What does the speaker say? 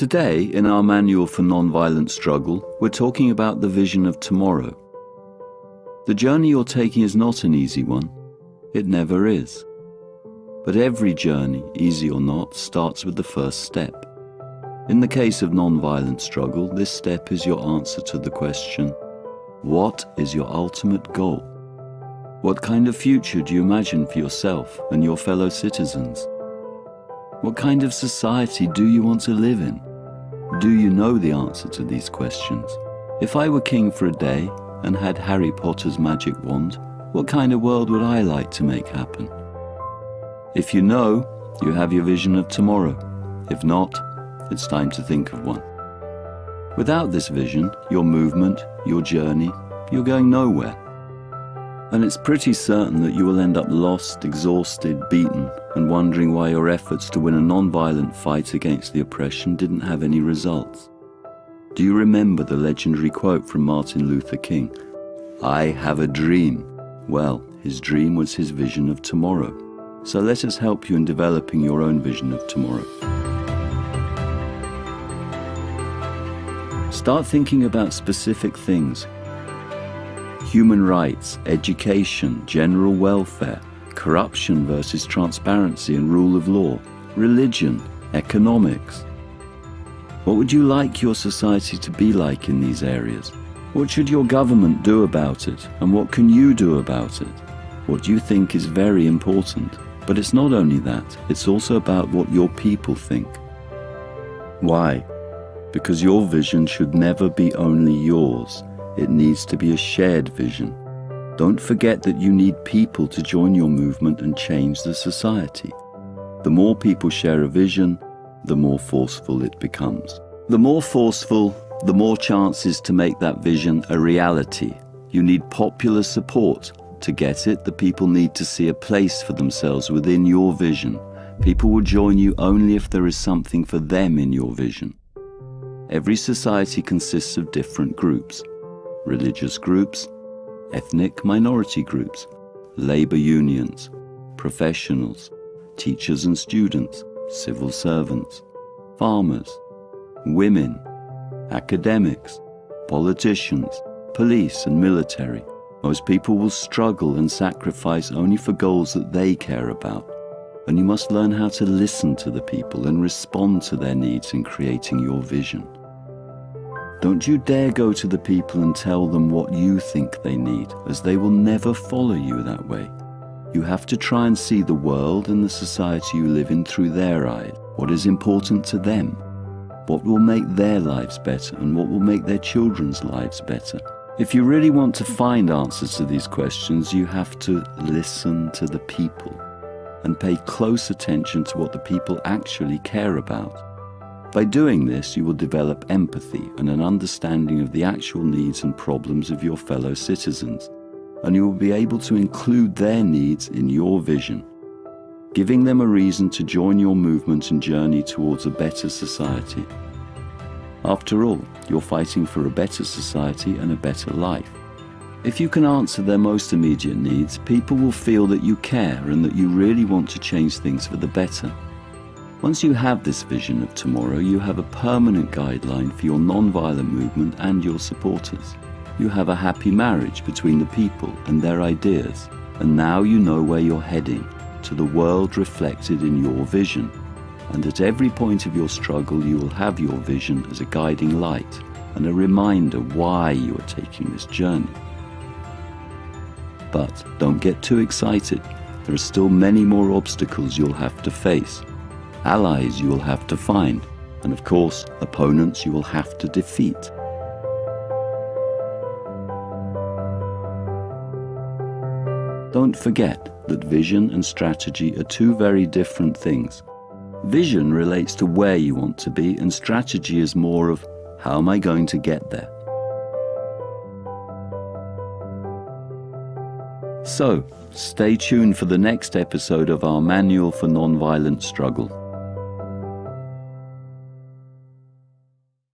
Today, in our Manual for Nonviolent Struggle, we're talking about the vision of tomorrow. The journey you're taking is not an easy one. It never is. But every journey, easy or not, starts with the first step. In the case of nonviolent struggle, this step is your answer to the question, what is your ultimate goal? What kind of future do you imagine for yourself and your fellow citizens? What kind of society do you want to live in? Do you know the answer to these questions? If I were king for a day and had Harry Potter's magic wand, what kind of world would I like to make happen? If you know, you have your vision of tomorrow. If not, it's time to think of one. Without this vision, your movement, your journey, you're going nowhere. And it's pretty certain that you will end up lost, exhausted, beaten, and wondering why your efforts to win a non-violent fight against the oppression didn't have any results. Do you remember the legendary quote from Martin Luther King? "I have a dream." Well, his dream was his vision of tomorrow. So let us help you in developing your own vision of tomorrow. Start thinking about specific things. Human rights, education, general welfare, corruption versus transparency and rule of law, religion, economics. What would you like your society to be like in these areas? What should your government do about it, and what can you do about it? What do you think is very important? But it's not only that, it's also about what your people think. Why? Because your vision should never be only yours. It needs to be a shared vision. Don't forget that you need people to join your movement and change the society. The more people share a vision, the more forceful it becomes. The more forceful, the more chances to make that vision a reality. You need popular support. To get it, the people need to see a place for themselves within your vision. People will join you only if there is something for them in your vision. Every society consists of different groups. Religious groups, ethnic minority groups, labor unions, professionals, teachers and students, civil servants, farmers, women, academics, politicians, police and military. Most people will struggle and sacrifice only for goals that they care about. And you must learn how to listen to the people and respond to their needs in creating your vision. Don't you dare go to the people and tell them what you think they need, as they will never follow you that way. You have to try and see the world and the society you live in through their eyes. What is important to them? What will make their lives better and what will make their children's lives better? If you really want to find answers to these questions, you have to listen to the people and pay close attention to what the people actually care about. By doing this, you will develop empathy and an understanding of the actual needs and problems of your fellow citizens, and you will be able to include their needs in your vision, giving them a reason to join your movement and journey towards a better society. After all, you're fighting for a better society and a better life. If you can answer their most immediate needs, people will feel that you care and that you really want to change things for the better. Once you have this vision of tomorrow, you have a permanent guideline for your non-violent movement and your supporters. You have a happy marriage between the people and their ideas, and now you know where you're heading, to the world reflected in your vision. And at every point of your struggle, you will have your vision as a guiding light and a reminder why you are taking this journey. But don't get too excited. There are still many more obstacles you'll have to face. Allies you will have to find, and of course, opponents you will have to defeat. Don't forget that vision and strategy are two very different things. Vision relates to where you want to be, and strategy is more of how am I going to get there. So, stay tuned for the next episode of our Manual for Nonviolent Struggle.